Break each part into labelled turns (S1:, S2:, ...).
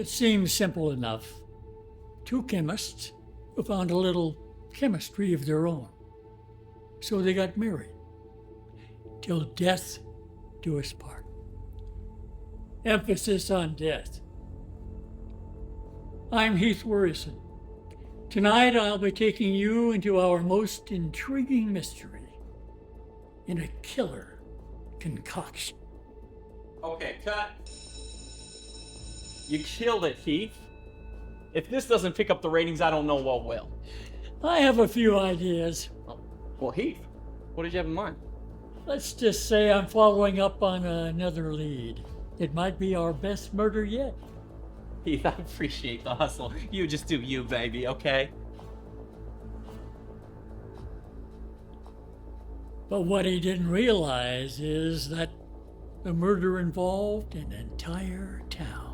S1: It seems simple enough. Two chemists who found a little chemistry of their own. So they got married. Till death do us part. Emphasis on death. I'm Heath Worrison. Tonight I'll be taking you into our most intriguing mystery in a killer concoction.
S2: Okay, cut. You killed it, Heath. If this doesn't pick up the ratings, I don't know what will.
S1: I have a few ideas.
S2: Well, Heath, what did you have in mind?
S1: Let's just say I'm following up on another lead. It might be our best murder yet.
S2: Heath, I appreciate the hustle. You just do you, baby, okay?
S1: But what he didn't realize is that the murder involved an entire town.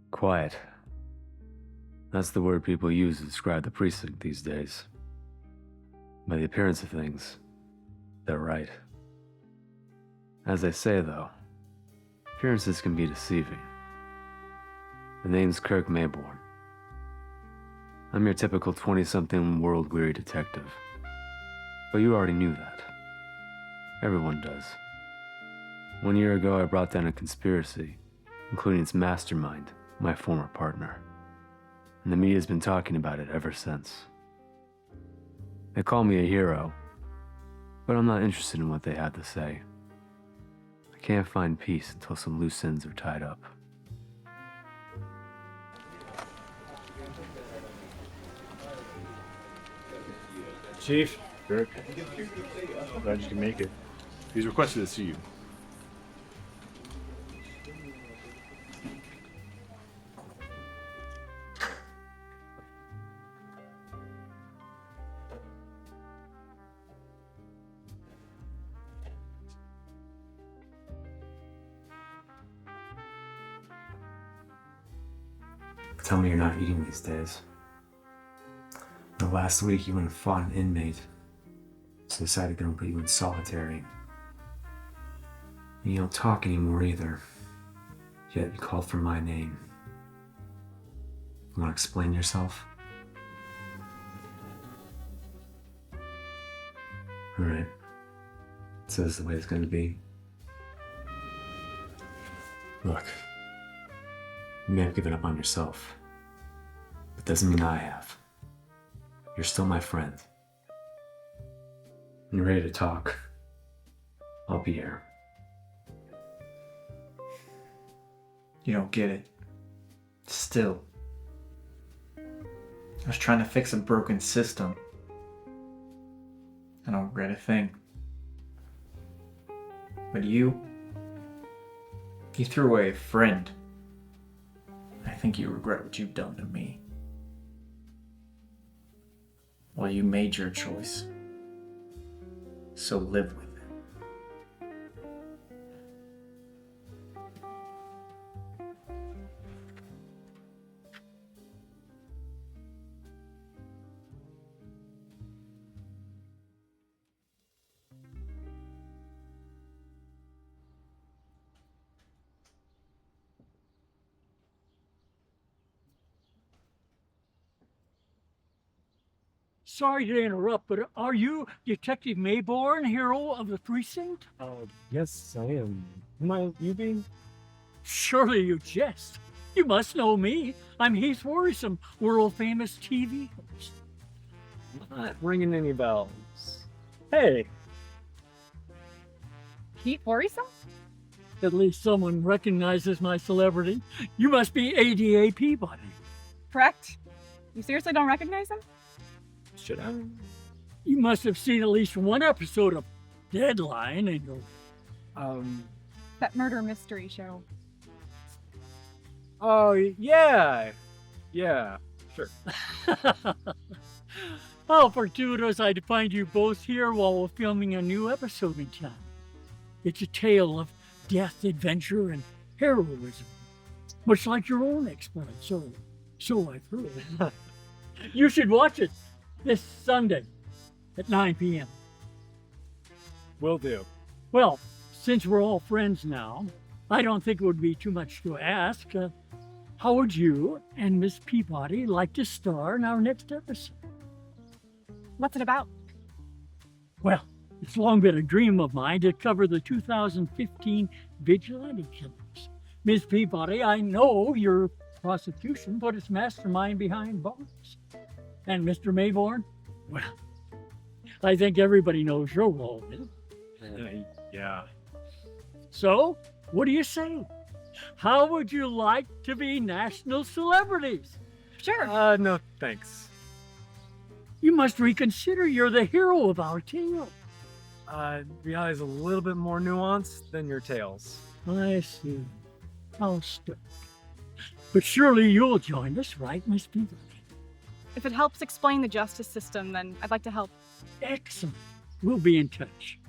S3: Quiet. That's the word people use to describe the precinct these days. By the appearance of things, they're right. As they say, though, appearances can be deceiving. The name's Kirk Maybourne. I'm your typical 20-something world-weary detective. But you already knew that. Everyone does. 1 year ago, I brought down a conspiracy, including its mastermind, my former partner. And the media's been talking about it ever since. They call me a hero, but I'm not interested in what they have to say. I can't find peace until some loose ends are tied up.
S4: Chief. Kirk. Glad you can make it. He's requested to see you.
S3: Tell me you're not eating these days. The last week you went and fought an inmate, so decided to put you in solitary. And you don't talk anymore either, yet you called for my name. You want to explain yourself? Alright. So this is the way it's going to be. Look, you may have given up on yourself, but doesn't mean I have. You're still my friend. When you're ready to talk, I'll be here.
S5: You don't get it. Still, I was trying to fix a broken system. I don't regret a thing. But you threw away a friend. I think you regret what you've done to me. Well, you made your choice. So live with it.
S1: Sorry to interrupt, but are you Detective Maybourne, hero of the Precinct?
S4: Yes, I am. Who might you be?
S1: Surely you jest. You must know me. I'm Heath Worrisome, world-famous TV host.
S4: Not ringing any bells. Hey,
S6: Heath Worrisome?
S1: At least someone recognizes my celebrity. You must be ADA Peabody.
S6: Correct? You seriously don't recognize him?
S4: should I?
S1: You must have seen at least one episode of Deadline in your...
S6: That murder mystery show.
S4: Oh, yeah. Yeah, sure.
S1: How fortuitous I'd find you both here while we're filming a new episode in town. It's a tale of death, adventure, and heroism. Much like your own exploits, so I've heard. You should watch it this Sunday at 9 p.m.
S4: Will do.
S1: Well, since we're all friends now, I don't think it would be too much to ask. How would you and Miss Peabody like to star in our next episode?
S6: What's it about?
S1: Well, it's long been a dream of mine to cover the 2015 vigilante killings. Miss Peabody, I know your prosecution put its mastermind behind bars. And Mr. Maybourne, well, I think everybody knows your role in it.
S4: Yeah.
S1: So, what do you say? How would you like to be national celebrities?
S6: Sure.
S4: No, thanks.
S1: You must reconsider you're the hero of our tale.
S4: Reality's a little bit more nuanced than your tales.
S1: I see. How stuck. But surely you'll join us, right, Miss Peabody?
S6: If it helps explain the justice system, then I'd like to help.
S1: Excellent. We'll be in touch.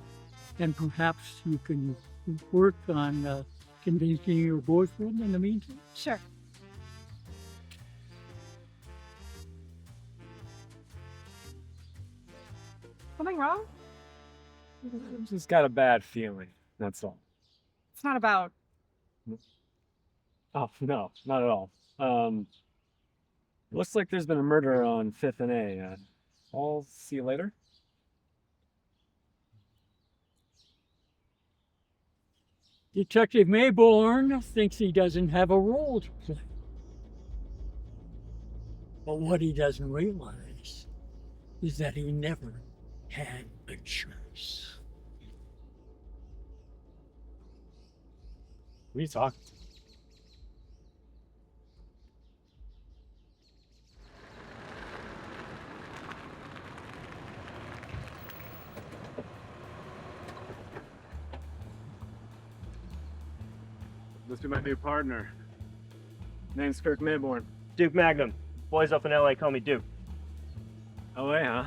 S1: And perhaps you can work on convincing your boyfriend in the meantime?
S6: Sure. Something wrong?
S4: I've just got a bad feeling, that's all.
S6: It's not about...
S4: Oh, no, not at all. Looks like there's been a murder on 5th and A. I'll see you later.
S1: Detective Maybourne thinks he doesn't have a role to play. But what he doesn't realize is that he never had a choice.
S4: What are you talking to? Must be my new partner. Name's Kirk Maybourne.
S7: Duke Magnum. Boys up in LA call me Duke.
S4: LA, huh?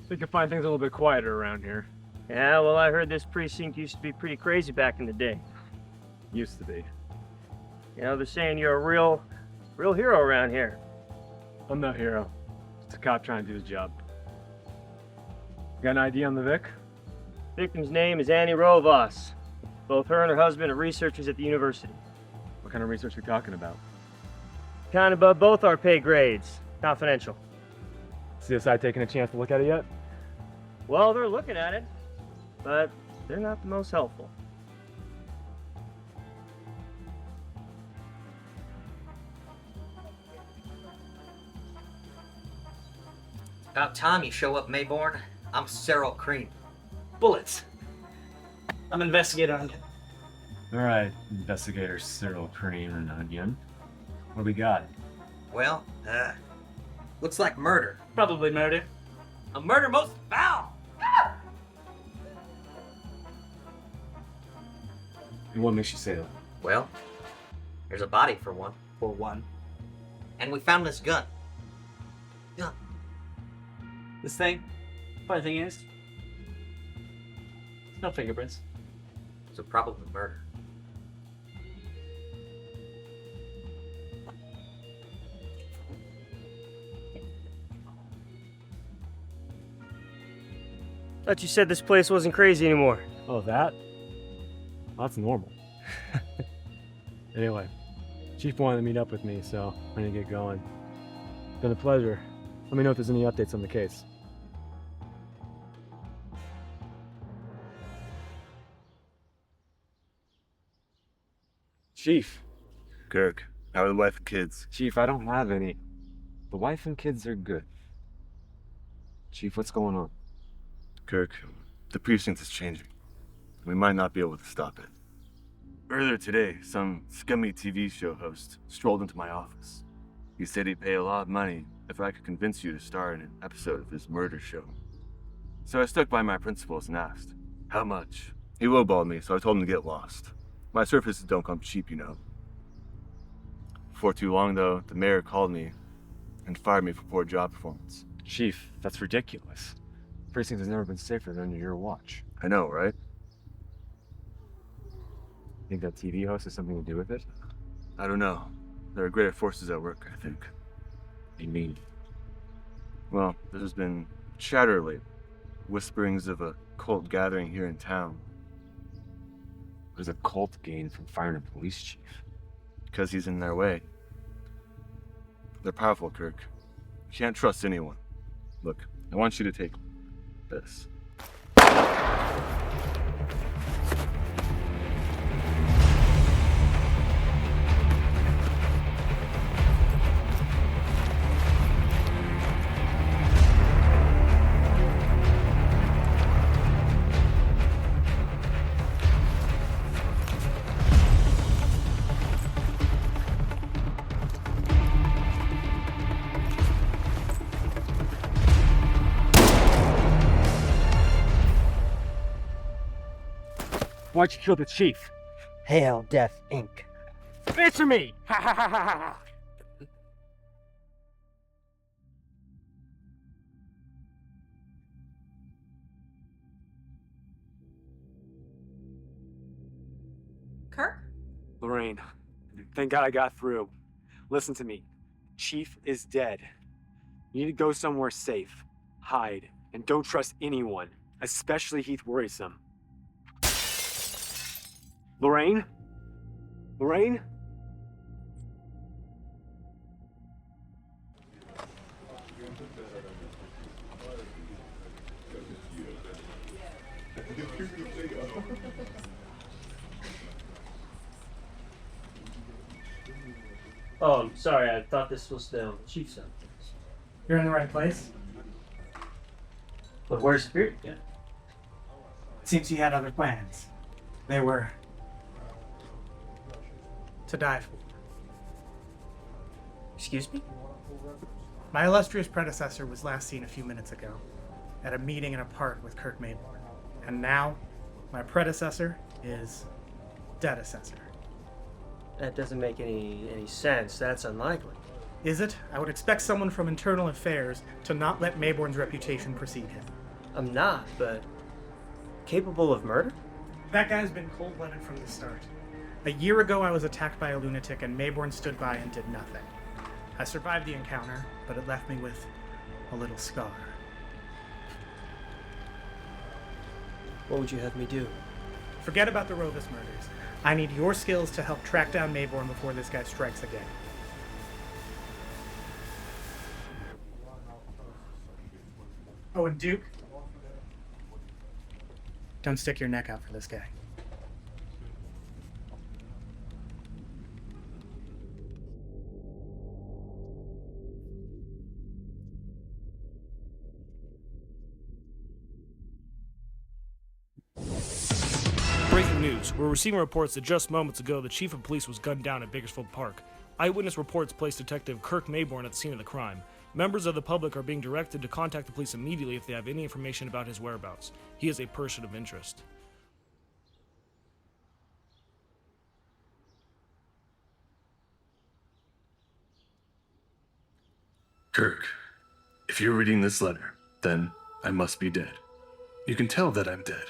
S4: Think you'll find things a little bit quieter around here.
S7: Yeah, well, I heard this precinct used to be pretty crazy back in the day.
S4: Used to be.
S7: You know, they're saying you're a real hero around here.
S4: I'm no hero. Just a cop trying to do his job. Got an ID on the Vic?
S7: Victim's name is Annie Rovas. Both her and her husband are researchers at the university.
S4: What kind of research are we talking about?
S7: Kind of above both our pay grades. Confidential.
S4: CSI taking a chance to look at it yet?
S7: Well, they're looking at it, but they're not the most helpful.
S8: About time you show up, Maybourne. I'm Cyril Cream. Bullets. I'm investigator on it.
S3: All right, investigator Cyril Cream and Onion.
S4: What we got?
S8: Well, looks like murder.
S2: Probably murder.
S8: A murder most foul!
S4: And what makes you say that?
S8: Well, there's a body for one.
S2: For one.
S8: And we found this gun. Gun.
S2: This thing, funny thing is, no fingerprints.
S8: So probably murder.
S7: Thought you said this place wasn't crazy anymore.
S4: Oh, that? Well, that's normal. Anyway, Chief wanted to meet up with me, so I need to get going. Been a pleasure. Let me know if there's any updates on the case. Chief.
S9: Kirk, how are the wife and kids?
S4: Chief, I don't have any. The wife and kids are good. Chief, what's going on?
S9: Kirk, the precinct is changing. We might not be able to stop it. Earlier today, some scummy TV show host strolled into my office. He said he'd pay a lot of money if I could convince you to star in an episode of his murder show. So I stuck by my principles and asked, how much? He lowballed me, so I told him to get lost. My services don't come cheap, you know. Before too long, though, the mayor called me and fired me for poor job performance.
S4: Chief, that's ridiculous. The precinct has never been safer than under your watch.
S9: I know, right?
S4: Think that TV host has something to do with it?
S9: I don't know. There are greater forces at work, I think.
S4: What do you mean?
S9: Well, there's been chatter lately. Whisperings of a cult gathering here in town.
S4: What does a cult gain from firing a police chief?
S9: Because he's in their way. They're powerful, Kirk. You can't trust anyone. Look, I want you to take this.
S4: Why'd you kill the chief?
S7: Hail Death Inc.
S4: Answer me! Ha ha ha ha ha!
S6: Kirk?
S4: Lorraine, thank God I got through. Listen to me. Chief is dead. You need to go somewhere safe. Hide. And don't trust anyone, especially Heath Worrisome. Lorraine? Lorraine?
S7: Oh, I'm sorry. I thought this was the chief's office.
S10: You're in the right place.
S7: But where's Spirit? Yeah.
S10: It seems he had other plans. They were to die for.
S7: Excuse me?
S10: My illustrious predecessor was last seen a few minutes ago at a meeting in a park with Kirk Maybourne. And now, my predecessor is dead-assessor.
S7: That doesn't make any sense. That's unlikely.
S10: Is it? I would expect someone from internal affairs to not let Maybourne's reputation precede him.
S7: I'm not, but capable of murder?
S10: That guy's been cold-blooded from the start. A year ago, I was attacked by a lunatic, and Maybourne stood by and did nothing. I survived the encounter, but it left me with a little scar.
S7: What would you have me do?
S10: Forget about the Rovas murders. I need your skills to help track down Maybourne before this guy strikes again. Oh, and Duke, don't stick your neck out for this guy.
S11: Breaking news. We're receiving reports that just moments ago the chief of police was gunned down at Bakersfield Park. Eyewitness reports place Detective Kirk Maybourne at the scene of the crime. Members of the public are being directed to contact the police immediately if they have any information about his whereabouts. He is a person of interest.
S12: Kirk, if you're reading this letter, then I must be dead. You can tell that I'm dead,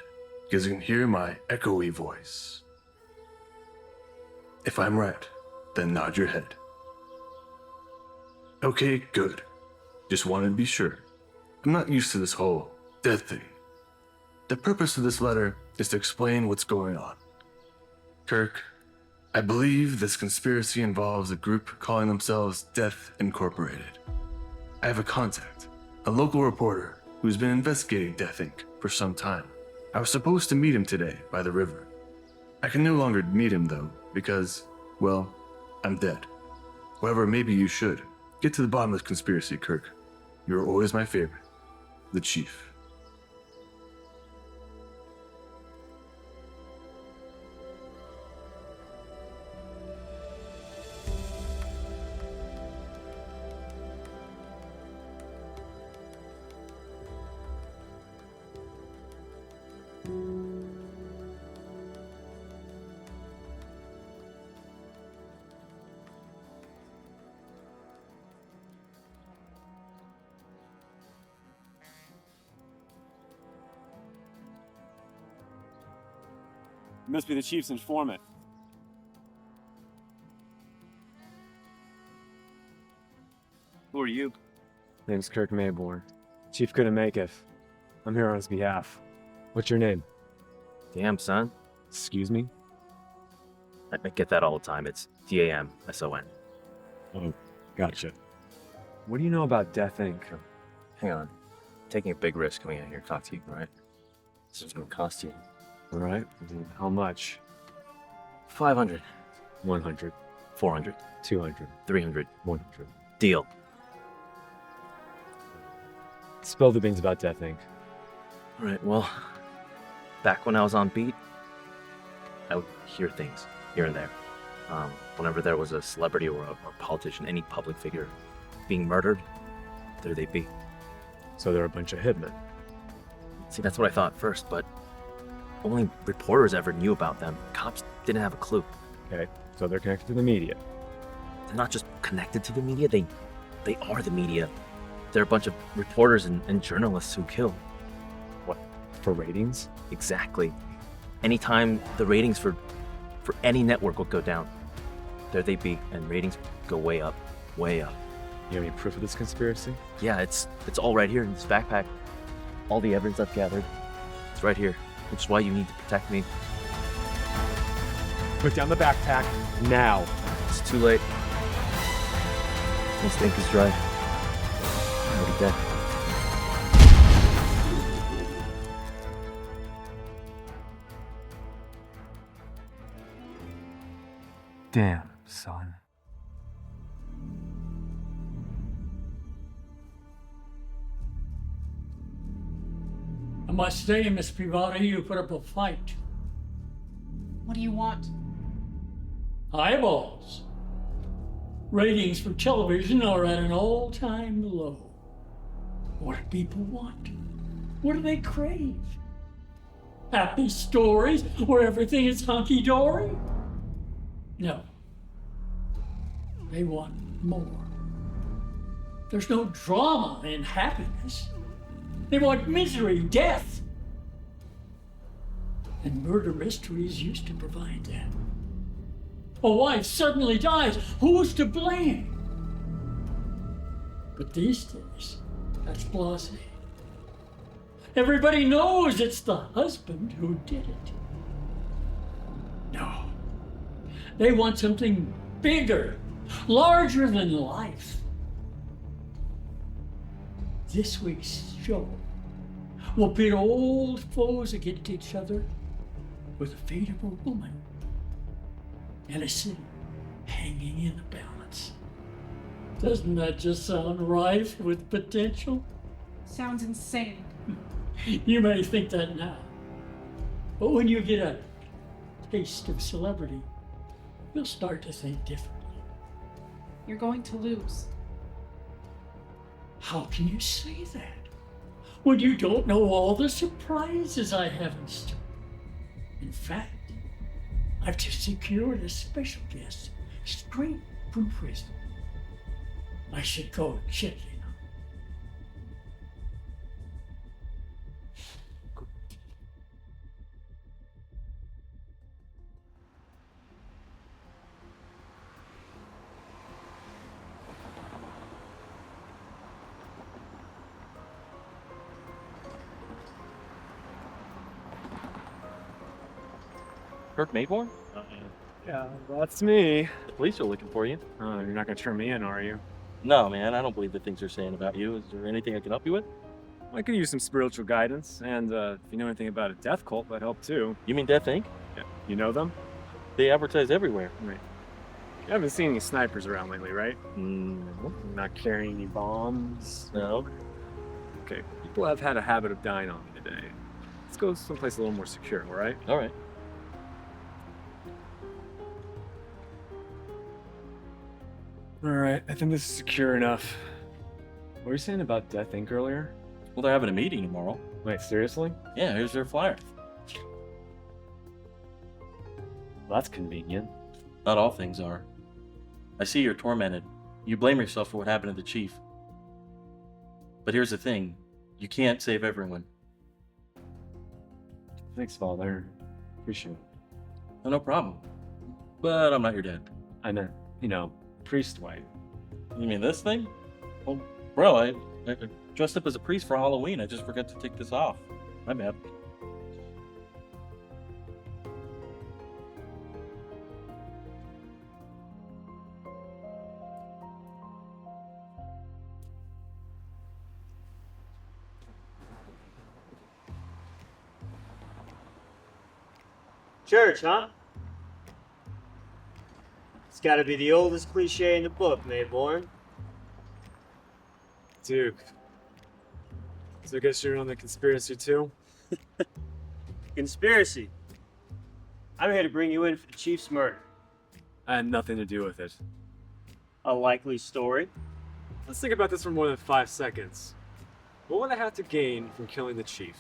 S12: because you can hear my echoey voice. If I'm right, then nod your head. Okay, good. Just wanted to be sure. I'm not used to this whole death thing. The purpose of this letter is to explain what's going on. Kirk, I believe this conspiracy involves a group calling themselves Death Incorporated. I have a contact, a local reporter who's been investigating Death Inc. for some time. I was supposed to meet him today by the river. I can no longer meet him though, because, well, I'm dead. However, maybe you should. Get to the bottom of this conspiracy, Kirk. You're always my favorite. The Chief.
S4: You must be the Chief's informant. Who are you?
S13: Name's Kirk Maybourne. Chief couldn't make it. I'm here on his behalf. What's your name?
S14: Damn, son.
S13: Excuse me?
S14: I get that all the time. It's D-A-M-S-O-N.
S13: Oh, gotcha. What do you know about Death Inc.?
S14: Hang on. Taking a big risk coming out here to talk to you, right? This is gonna cost you.
S13: All right. How much?
S14: 500.
S13: 100.
S14: 400.
S13: 200.
S14: 300.
S13: 100.
S14: Deal.
S13: Spill the beans about Death Inc.
S14: All right, well, back when I was on beat, I would hear things here and there. Whenever there was a celebrity or a politician, any public figure being murdered, there they'd be.
S13: So they're a bunch of hitmen.
S14: See, that's what I thought first, but only reporters ever knew about them. Cops didn't have a clue.
S13: Okay, so they're connected to the media.
S14: They're not just connected to the media, they are the media. They're a bunch of reporters and journalists who kill.
S13: What, for ratings?
S14: Exactly. Anytime the ratings for any network will go down, there they be, and ratings go way up, way up.
S13: You have any proof of this conspiracy?
S14: Yeah, it's all right here in this backpack. All the evidence I've gathered, it's right here. Which is why you need to protect me.
S13: Put down the backpack, now.
S14: It's too late. This ink is dry. I'm already dead.
S13: Damn, son.
S1: I must say, Miss Privati, you put up a fight.
S6: What do you want?
S1: Eyeballs. Ratings for television are at an all-time low. What do people want? What do they crave? Happy stories where everything is hunky-dory? No. They want more. There's no drama in happiness. They want misery, death. And murder mysteries used to provide that. A wife suddenly dies. Who's to blame? But these days, that's blasé. Everybody knows it's the husband who did it. No. They want something bigger, larger than life. This week's show will pit old foes against each other with the fate of a woman and a city hanging in the balance. Doesn't that just sound rife with potential?
S6: Sounds insane.
S1: You may think that now, but when you get a taste of celebrity, you'll start to think differently.
S15: You're going to lose.
S1: How can you say that when you don't know all the surprises I have in store? In fact, I've just secured a special guest straight from prison. I should go gently now.
S14: Kirk Maybourne?
S13: Yeah, that's me.
S14: The police are looking for you.
S13: Oh, you're not gonna turn me in, are you?
S14: No, man, I don't believe the things they're saying about you. Is there anything I can help you with?
S13: I could use some spiritual guidance, and if you know anything about a death cult, that'd help too.
S14: You mean Death Inc.?
S13: Yeah. You know them?
S14: They advertise everywhere.
S13: Right. You haven't seen any snipers around lately, right?
S14: No.
S13: Not carrying any bombs?
S14: No.
S13: Okay. People have had a habit of dying on me today. Let's go someplace a little more secure, all right?
S14: All right.
S13: All right, I think this is secure enough. What were you saying about Death Inc. earlier?
S14: Well, they're having a meeting tomorrow.
S13: Wait, seriously?
S14: Yeah, here's their flyer.
S13: Well, that's convenient.
S14: Not all things are. I see you're tormented. You blame yourself for what happened to the chief. But here's the thing. You can't save everyone.
S13: Thanks, Father. Appreciate it.
S14: Oh, no problem. But I'm not your dad.
S13: I meant, priest white.
S14: You mean this thing? Well, bro, I dressed up as a priest for Halloween. I just forgot to take this off. My bad.
S7: Church, huh? It's gotta be the oldest cliche in the book, Maybourne.
S13: Duke. So I guess you're on the conspiracy too?
S7: Conspiracy. I'm here to bring you in for the chief's murder.
S13: I had nothing to do with it.
S7: A likely story.
S13: Let's think about this for more than 5 seconds. What would I have to gain from killing the chief?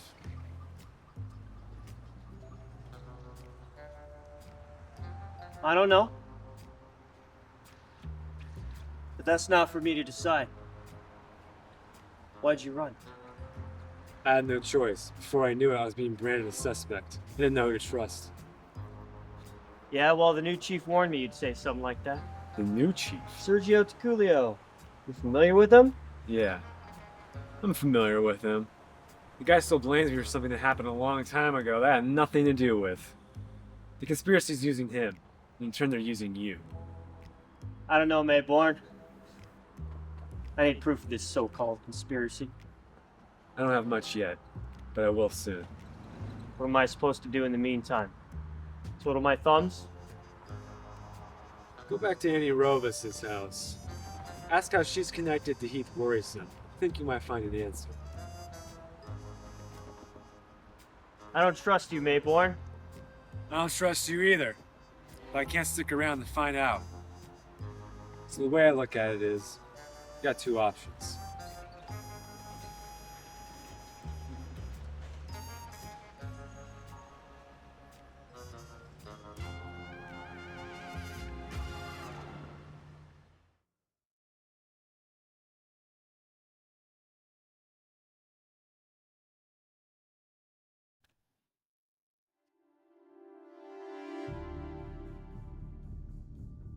S7: I don't know. But that's not for me to decide. Why'd you run?
S13: I had no choice. Before I knew it, I was being branded a suspect. I didn't know who to trust.
S7: Yeah, well, the new chief warned me you'd say something like that.
S13: The new chief?
S7: Sergio Taculio. You familiar with him?
S13: Yeah. I'm familiar with him. The guy still blames me for something that happened a long time ago that I had nothing to do with. The conspiracy's using him. In turn, they're using you.
S7: I don't know, Maybourne. I need proof of this so-called conspiracy.
S13: I don't have much yet, but I will soon.
S7: What am I supposed to do in the meantime? Twiddle my thumbs?
S13: Go back to Annie Rovas's house. Ask how she's connected to Heath Worrisome. I think you might find an answer.
S7: I don't trust you, Maybourne.
S13: I don't trust you either. But I can't stick around to find out. So the way I look at it is, you got 2 options.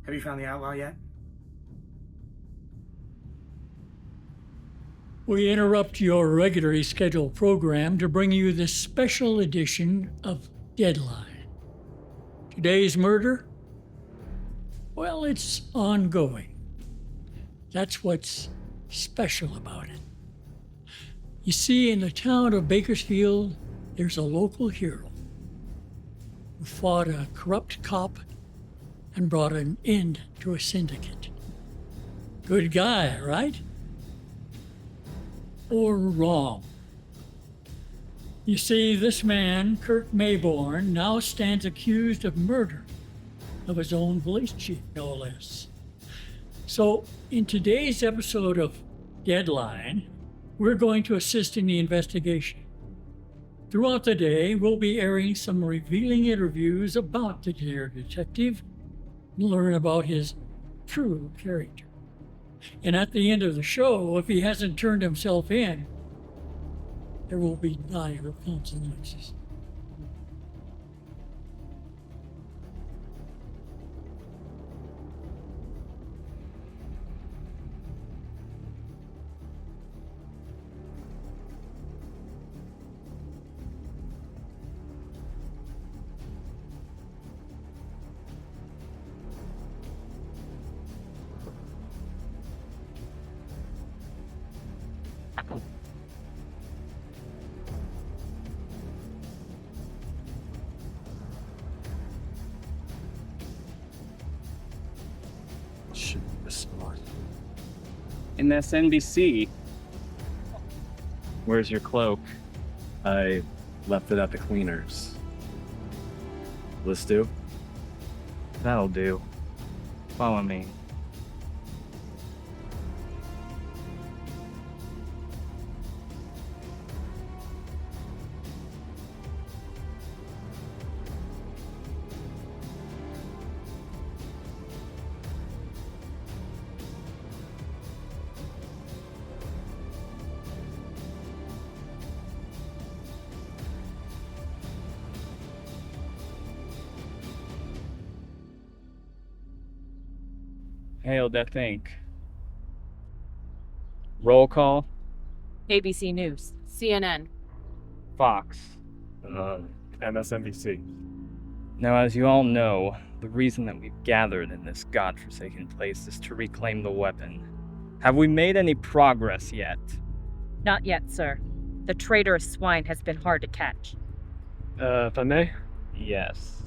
S10: Have you found the outlaw yet?
S1: We interrupt your regularly scheduled program to bring you this special edition of Deadline. Today's murder? Well, it's ongoing. That's what's special about it. You see, in the town of Bakersfield, there's a local hero who fought a corrupt cop and brought an end to a syndicate. Good guy, right? Or wrong? You see, this man, Kirk Maybourne, now stands accused of murder of his own police chief, no less. So, in today's episode of Deadline, we're going to assist in the investigation. Throughout the day, we'll be airing some revealing interviews about the dear detective and learn about his true character. And at the end of the show, if he hasn't turned himself in, there will be dire consequences.
S12: Should be smart.
S2: MSNBC. Where's your cloak?
S3: I left it at the cleaners. Let's do?
S2: That'll do. Follow me. Hail Death Inc. Roll call.
S15: ABC News, CNN.
S2: Fox.
S13: MSNBC.
S2: Now, as you all know, the reason that we've gathered in this godforsaken place is to reclaim the weapon. Have we made any progress yet?
S15: Not yet, sir. The traitorous swine has been hard to catch.
S13: If I may?
S2: Yes.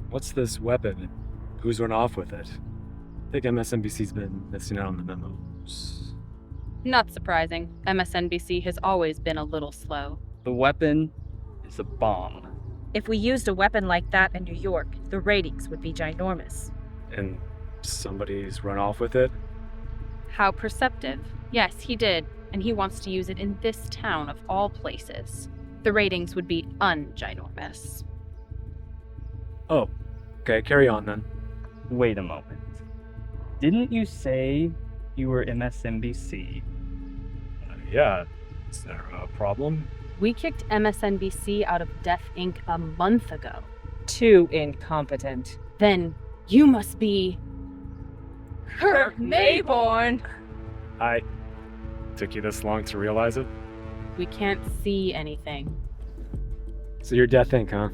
S13: What's this weapon? Who's run off with it? I think MSNBC's been missing out on the memos.
S6: Not surprising. MSNBC has always been a little slow.
S2: The weapon is a bomb.
S15: If we used a weapon like that in New York, the ratings would be ginormous.
S13: And somebody's run off with it?
S6: How perceptive. Yes, he did, and he wants to use it in this town of all places. The ratings would be unginormous.
S13: Oh, okay, carry on then.
S2: Wait a moment. Didn't you say you were MSNBC?
S13: Yeah. Is there a problem?
S6: We kicked MSNBC out of Death Inc. a month ago.
S15: Too incompetent.
S6: Then you must be...
S15: Kirk Maybourne!
S13: I took you this long to realize it?
S6: We can't see anything.
S13: So you're Death Inc., huh?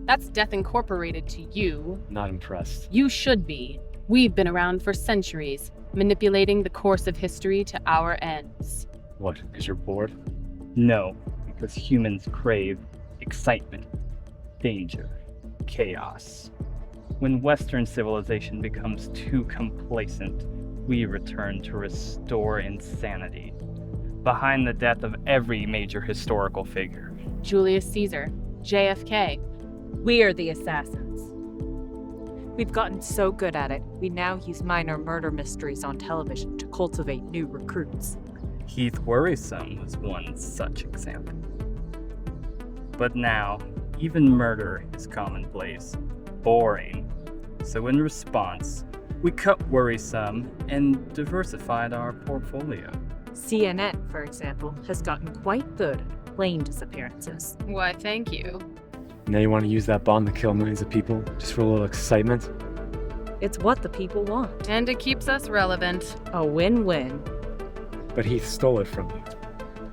S6: That's Death Incorporated to you.
S13: Not impressed.
S6: You should be. We've been around for centuries, manipulating the course of history to our ends.
S13: What, because you're bored?
S2: No, because humans crave excitement, danger, chaos. When Western civilization becomes too complacent, we return to restore insanity. Behind the death of every major historical figure.
S6: Julius Caesar, JFK.
S15: We're the assassins. We've gotten so good at it, we now use minor murder mysteries on television to cultivate new recruits.
S2: Keith Worrisome was one such example. But now, even murder is commonplace, boring. So in response, we cut Worrisome and diversified our portfolio.
S15: CNN, for example, has gotten quite good at plane disappearances.
S6: Why, thank you.
S13: Now you want to use that bomb to kill millions of people just for a little excitement?
S15: It's what the people want.
S6: And it keeps us relevant.
S15: A win-win.
S13: But Heath stole it from you.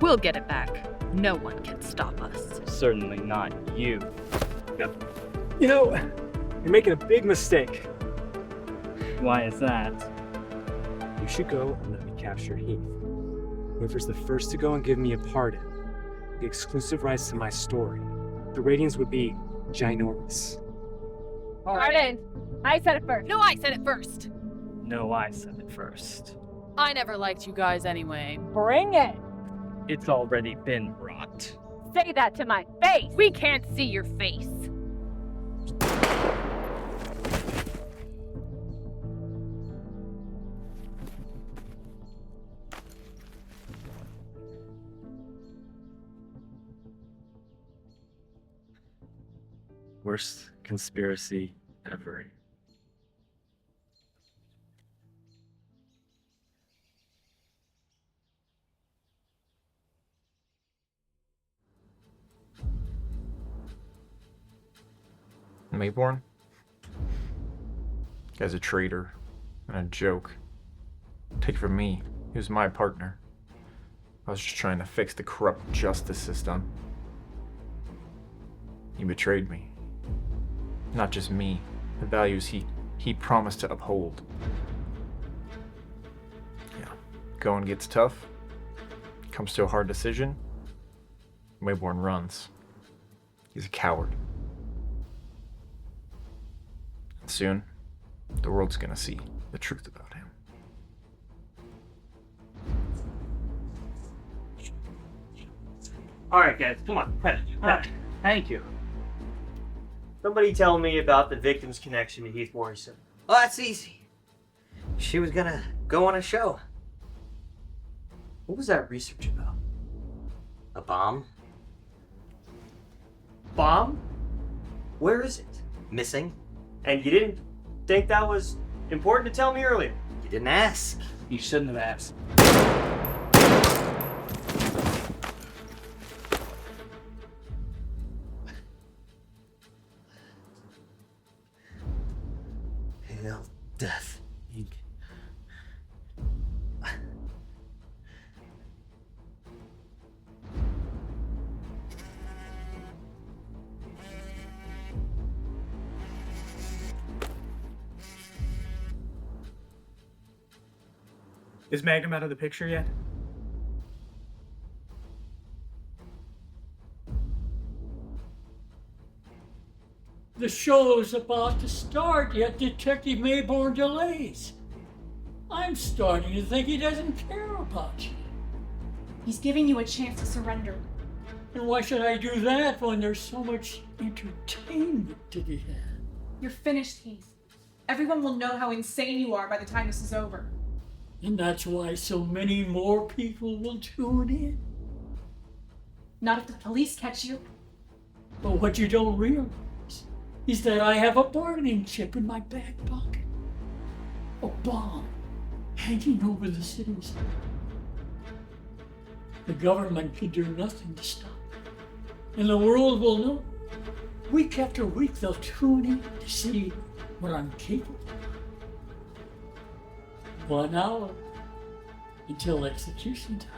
S6: We'll get it back. No one can stop us.
S2: Certainly not you.
S13: You know, you're making a big mistake.
S2: Why is that?
S13: You should go and let me capture Heath. Whoever's the first to go and give me a pardon, the exclusive rights to my story, the ratings would be ginormous.
S6: Pardon! I said it first. No, I said it first.
S2: No, I said it first.
S6: I never liked you guys anyway.
S15: Bring it!
S2: It's already been brought.
S15: Say that to my face!
S6: We can't see your face.
S13: Worst conspiracy ever.
S16: Maybourne? Guy's a traitor and a joke. Take it from me, he was my partner. I was just trying to fix the corrupt justice system. He betrayed me. Not just me, the values he promised to uphold. Yeah, going gets tough. Comes to a hard decision. Maybourne runs. He's a coward. And soon, the world's gonna see the truth about him.
S7: Alright, guys, come on.
S8: Thank you.
S7: Somebody tell me about the victim's connection to Heath Morrison.
S8: Oh, that's easy. She was gonna go on a show.
S7: What was that research about?
S8: A bomb?
S7: Bomb? Where is it?
S8: Missing?
S7: And you didn't think that was important to tell me earlier?
S8: You didn't ask.
S5: You shouldn't have asked.
S8: Hail Death, Inc.
S10: Is Magnum out of the picture yet?
S1: The show's about to start, yet Detective Maybourne delays. I'm starting to think he doesn't care about you.
S17: He's giving you a chance to surrender.
S1: And why should I do that when there's so much entertainment to be had?
S17: You're finished, Heath. Everyone will know how insane you are by the time this is over.
S1: And that's why so many more people will tune in.
S17: Not if the police catch you.
S1: But what you don't realize is that I have a bargaining chip in my back pocket. A bomb hanging over the cities. The government can do nothing to stop it. And the world will know. Week after week they'll tune in to see what I'm capable of. 1 hour until execution time.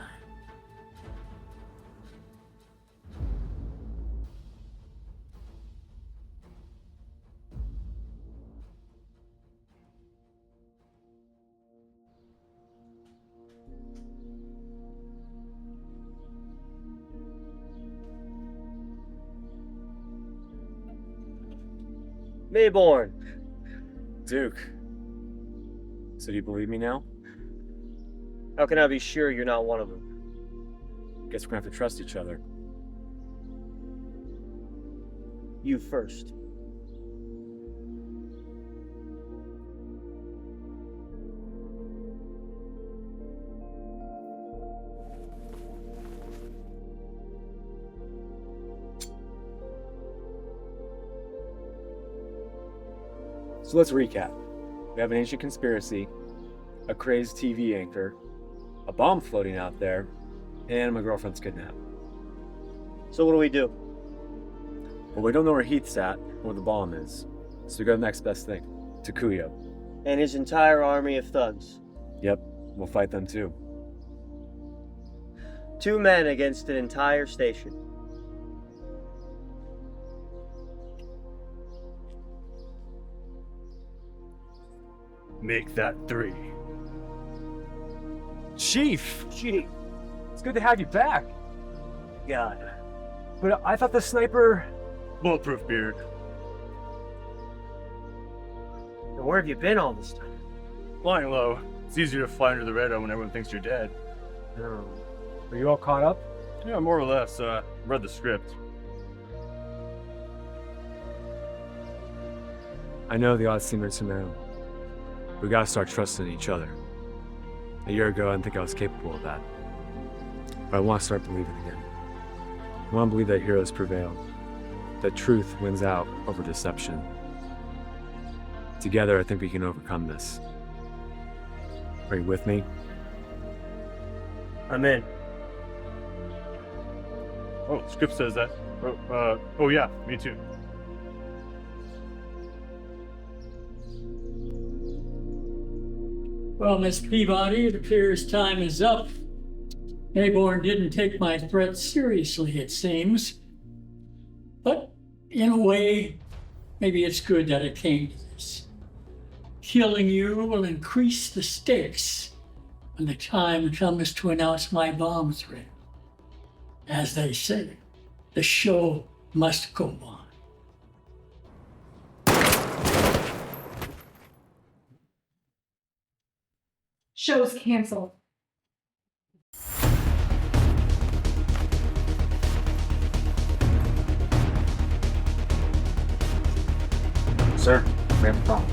S7: Maybourne.
S13: Duke. So do you believe me now?
S7: How can I be sure you're not one of them?
S13: Guess we're gonna have to trust each other.
S7: You first.
S13: So let's recap. We have an ancient conspiracy, a crazed TV anchor, a bomb floating out there, and my girlfriend's kidnapped.
S7: So what do we do?
S13: Well, we don't know where Heath's at, or where the bomb is. So we go to the next best thing, to Kuyo.
S7: And his entire army of thugs.
S13: Yep, we'll fight them too.
S7: 2 men against an entire station.
S9: Make that 3.
S13: Chief! It's good to have you back.
S7: God.
S13: But I thought the sniper...
S9: Bulletproof beard.
S7: And where have you been all this time?
S9: Flying low. It's easier to fly under the radar when everyone thinks you're dead.
S13: No. Are you all caught up?
S9: Yeah, more or less. Read the script.
S13: I know the odds seem insurmountable. We gotta start trusting each other. A year ago, I didn't think I was capable of that. But I want to start believing again. I want to believe that heroes prevail. that truth wins out over deception. Together, I think we can overcome this. Are you with me?
S7: I'm in.
S12: Oh, script says that. Oh yeah, me too.
S1: Well, Miss Peabody, it appears time is up. Maybourne didn't take my threat seriously, it seems. But in a way, maybe it's good that it came to this. Killing you will increase the stakes when the time comes to announce my bomb threat. As they say, the show must go on.
S17: Show's canceled.
S7: Sir, we have a problem.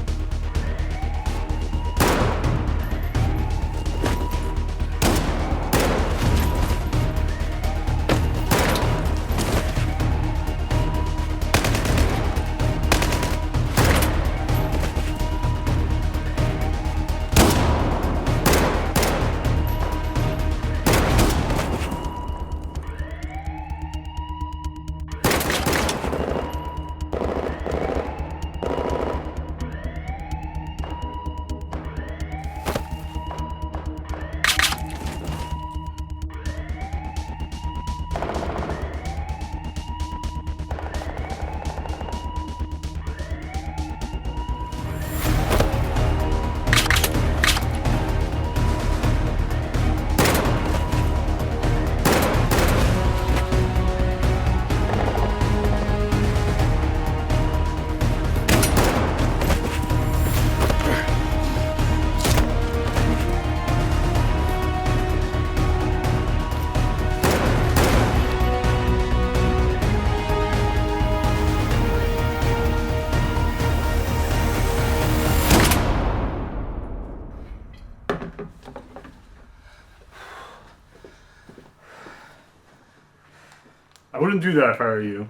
S12: I wouldn't do that if I were you.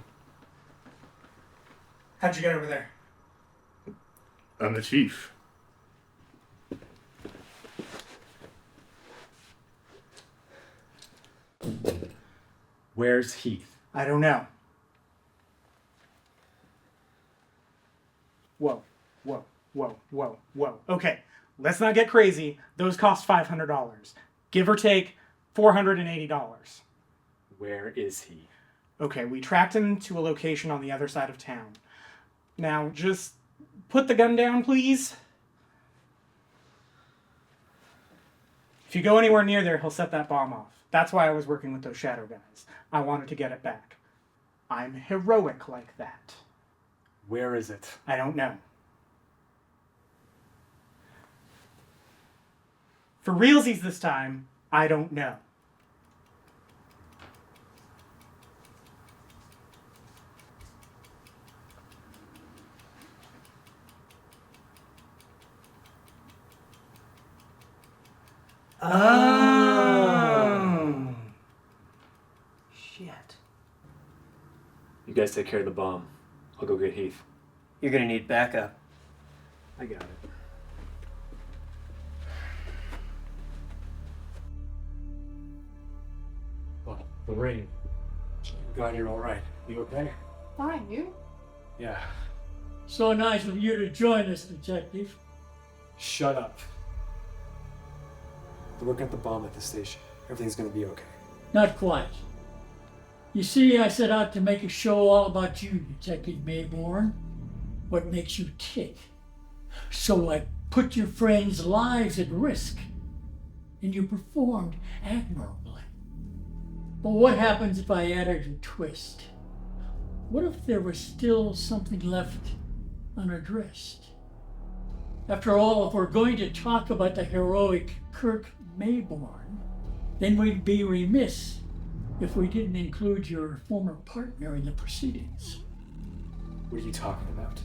S10: How'd you get over there?
S12: I'm the chief.
S4: Where's Heath?
S10: I don't know. Whoa, whoa, whoa, whoa, whoa. Okay, let's not get crazy. Those cost $500. Give or take $480.
S4: Where is he?
S10: Okay, we tracked him to a location on the other side of town. Now, just put the gun down, please. If you go anywhere near there, he'll set that bomb off. That's why I was working with those shadow guys. I wanted to get it back. I'm heroic like that.
S4: Where is it?
S10: I don't know. For realsies this time, I don't know. Oh. Shit.
S4: You guys take care of the bomb. I'll go get Heath.
S7: You're gonna need backup.
S4: I got it. Oh, Lorraine. Glad you're all right. You okay?
S17: Fine, you?
S4: Yeah.
S1: So nice of you to join us, Detective.
S4: Shut up. They're working at the bomb at the station. Everything's gonna be okay.
S1: Not quite. You see, I set out to make a show all about you, Detective Maybourne. What makes you tick. So I put your friends' lives at risk. And you performed admirably. But what happens if I added a twist? What if there was still something left unaddressed? After all, if we're going to talk about the heroic Kirk Maybourne, then we'd be remiss if we didn't include your former partner in the proceedings.
S4: What are you talking about?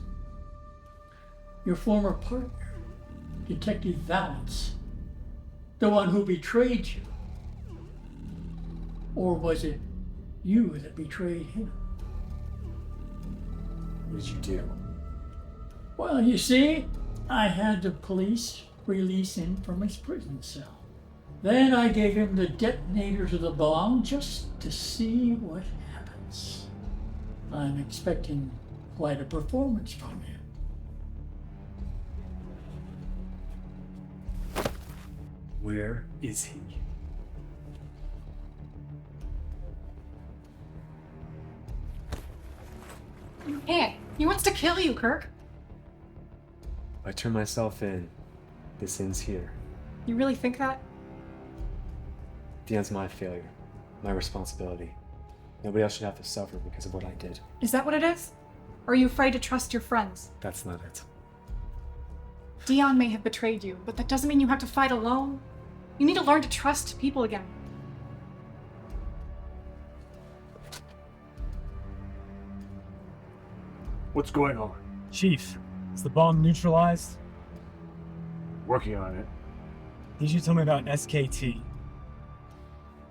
S1: Your former partner, Detective Valance, the one who betrayed you. Or was it you that betrayed him?
S13: What did you do?
S1: Well, you see, I had the police release him from his prison cell. Then I gave him the detonators of the bomb just to see what happens. I'm expecting quite a performance from him.
S13: Where is he?
S17: Hey, he wants to kill you, Kirk.
S13: If I turn myself in, this ends here.
S17: You really think that?
S13: The end's my failure, my responsibility. Nobody else should have to suffer because of what I did.
S17: Is that what it is? Or are you afraid to trust your friends?
S13: That's not it.
S17: Dion may have betrayed you, but that doesn't mean you have to fight alone. You need to learn to trust people again.
S9: What's going on?
S18: Chief, is the bomb neutralized?
S9: Working on it.
S18: Need you to tell me about SKT.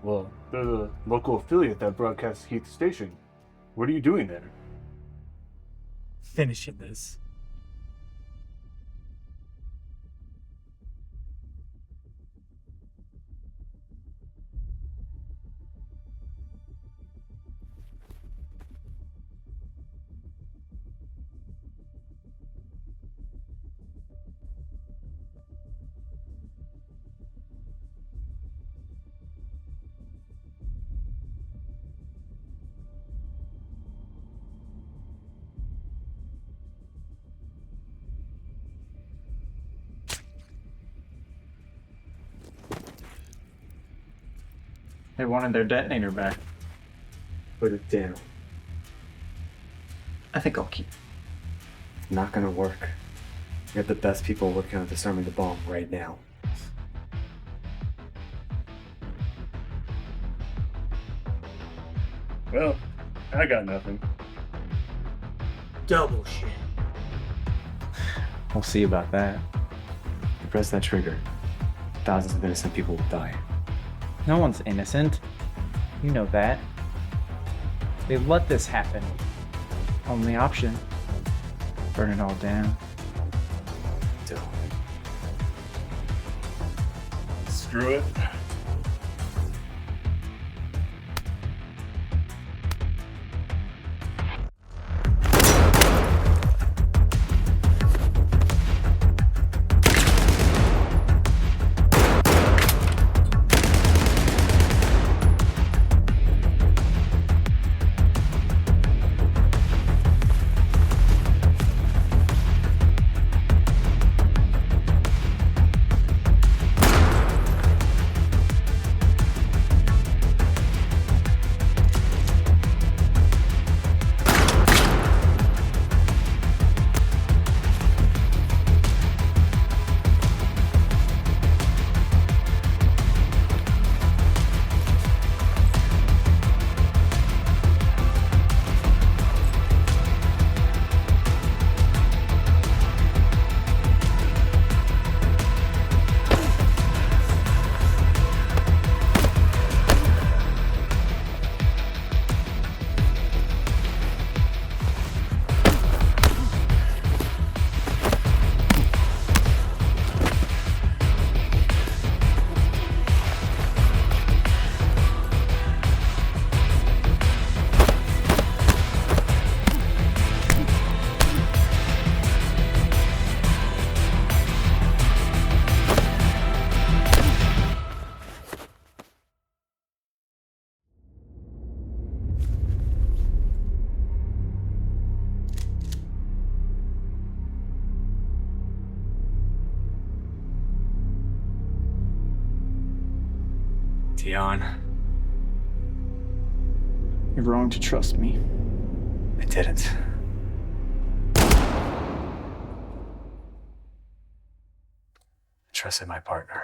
S9: Well, they're the local affiliate that broadcasts Heath Station. What are you doing there?
S18: Finishing this.
S16: They wanted their detonator back.
S13: Put it down.
S16: I think I'll keep it.
S13: Not gonna work. You have the best people working on disarming the bomb right now.
S9: Well, I got nothing.
S18: Double shit.
S16: We'll see about that.
S13: You press that trigger, thousands of innocent people will die.
S19: No one's innocent. You know that. They let this happen. Only option. Burn it all down.
S13: Don't.
S9: Screw it.
S13: Dion,
S19: You're wrong to trust me.
S13: I didn't. I trusted my partner.